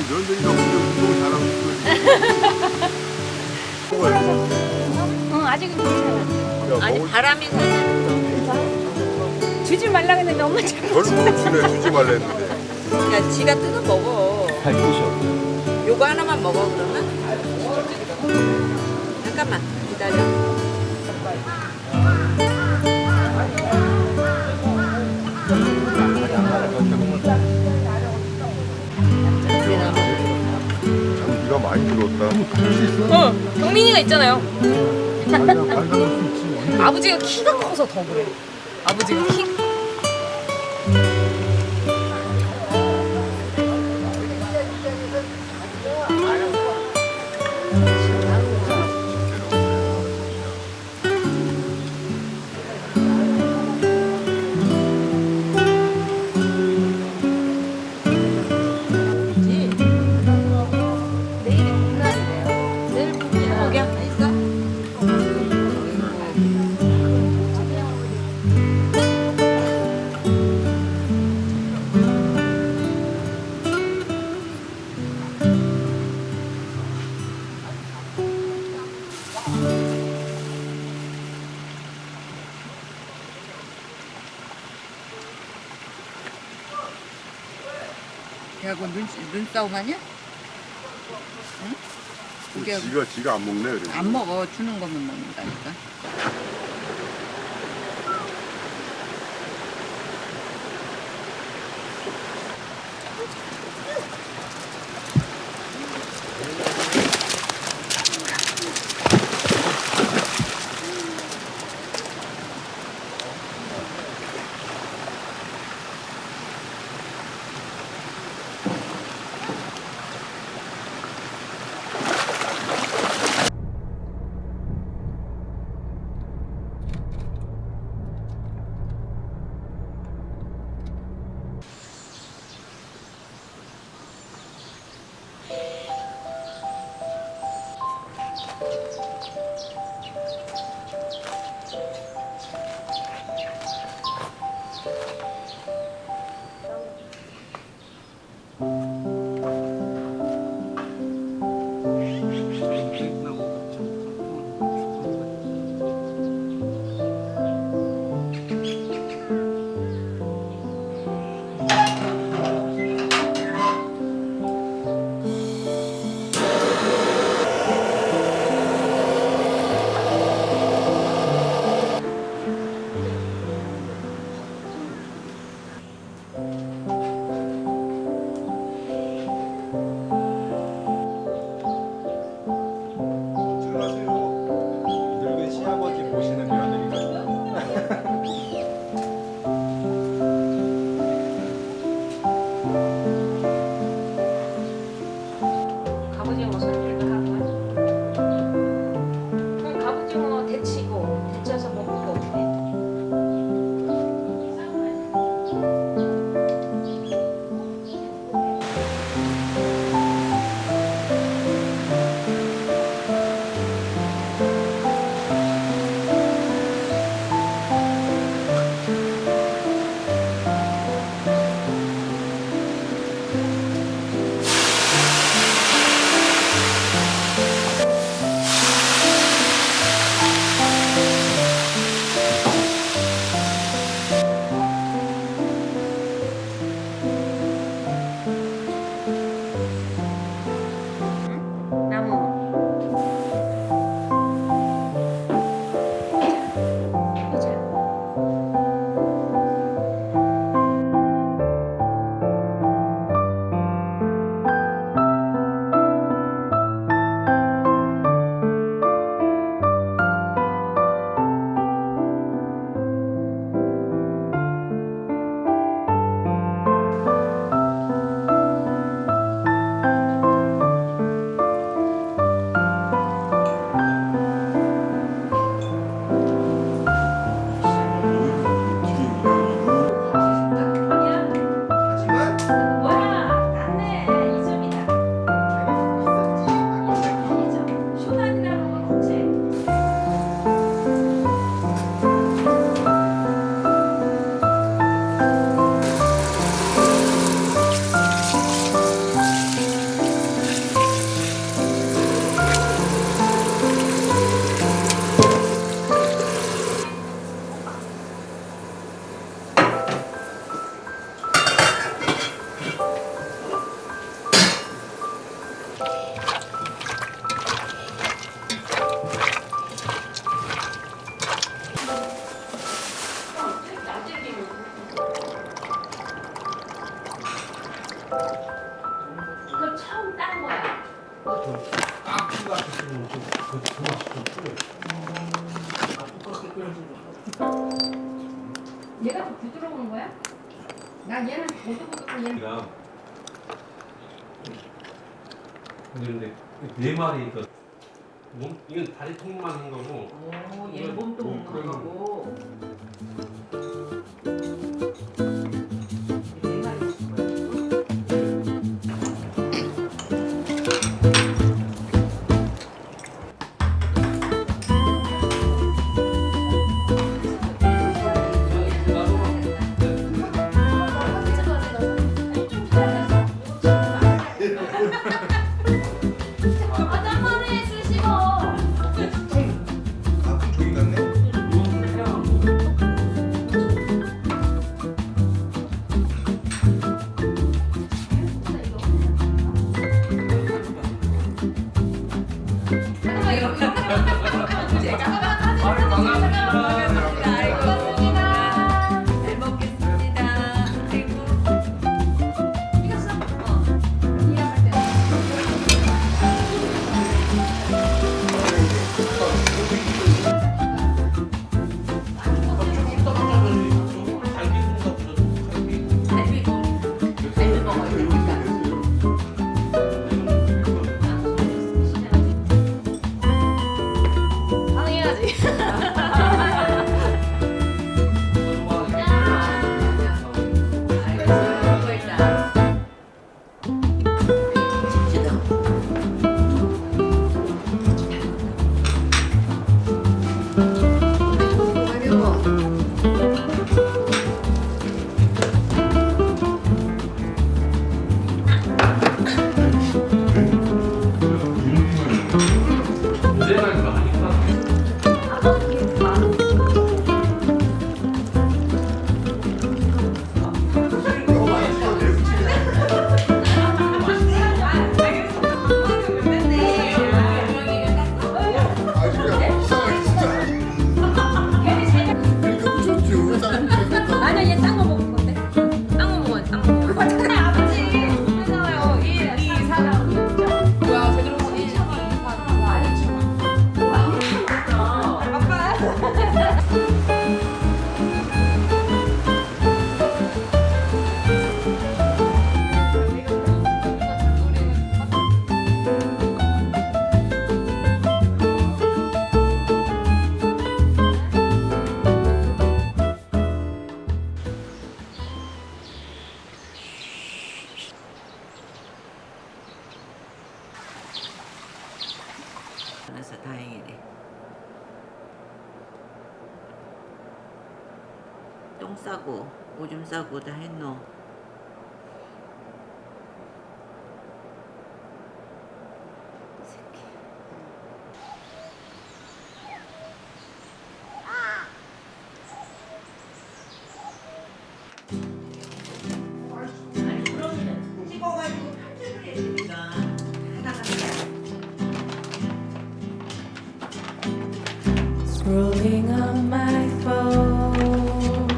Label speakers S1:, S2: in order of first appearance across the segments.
S1: 며느리가 먼저 운동을 잘하고 있어. 먹어야지.
S2: 응, 아직은 괜찮아.
S3: 아니 바람이 살면
S2: 주지 말라 했는데 엄마 자꾸
S1: 결국 주네 주지 말라 했는데.
S3: 야 지가 뜯어 먹어.
S4: 할 곳이 없네.
S3: 요거 하나만 먹어 그러면? 잠깐만 기다려.
S1: 참 네가 많이 들었다.
S2: 경민이가 있잖아요.
S1: 아니야 발 담을 수 있지.
S2: 아버지가 키가 커서 더 그래. 아버지가 키. 내일이 복날이래요. 내일 복이야.
S3: 있어? 걔하고 눈싸움 하냐? 응? 이게
S1: 지가 안 먹네 그래.
S3: 안 먹어. 주는 거면 먹는다니까.
S2: 이거 처음 딴 거야.
S4: 악기가 있으면 그 토마토 좀 뿌려. 그렇게 끓여주고.
S2: 얘가 더 부드러운 거야? 난 얘는 보들보들한 얘는.
S4: 얘가 근데 네 마리니까 몸 이건 다리 통만 한 거고.
S3: 오, 얘 몸도 먹는 거고. 네 마리 있을 거야.
S2: 화장만에 쓰시고.
S1: 가끔 저기 갔네?
S2: 잠깐만 이렇게
S3: 잘 먹겠습니다. 그리고 갈비 먹어요. 그러니까.
S2: 반응해야지.
S1: 아직이야 이상하게 진짜. 그러니까 무섭지.
S2: 아니야 얘 딴 거 먹을 건데. 딴 거 먹어야 딴 거 먹어. 근데 아버지 그러잖아요. 1, 2, 4랑 6점. 뭐야 제대로 보니 1, 2, 4,
S3: 그래서 다행이네. 똥 싸고 오줌 싸고 다 했노. 새끼. 아니 그러면은 찍어가지고 편집을 해야 되니까 하나가
S5: Scrolling on my phone,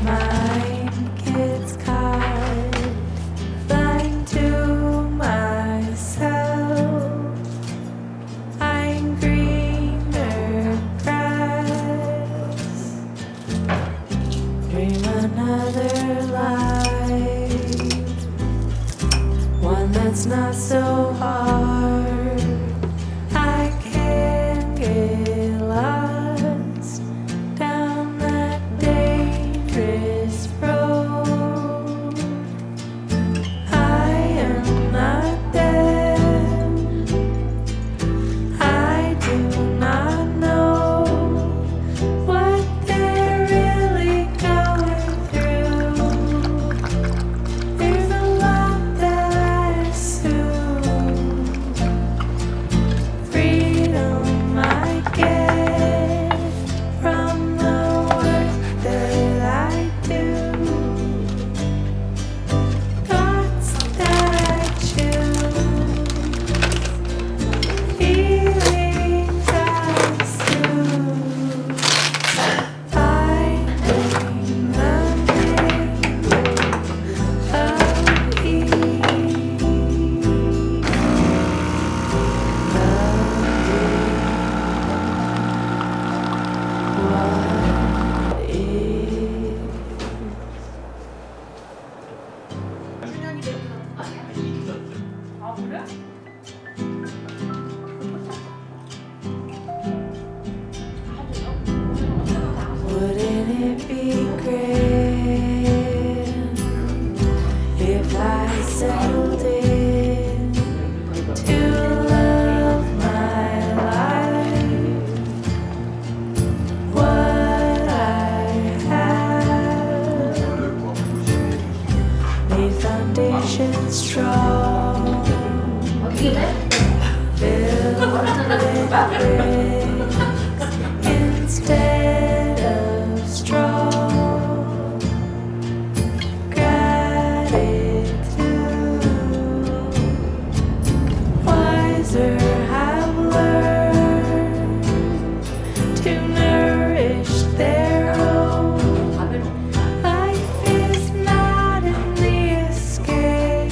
S5: my kids card, lying to myself. I'm greener grass. Dream another life, one that's not so hard. I can get lost down that dangerous road. I am not dead. I do not know what they're really going through. There's a lot that I assume Wouldn't it be great if I settled in to love my life? What I have made foundation strong, built with bricks instead of straw. Gratitude, wiser have learned to nourish their own. Life is not in the escape.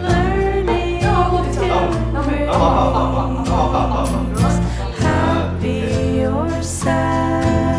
S5: Learning to embrace happy or sad.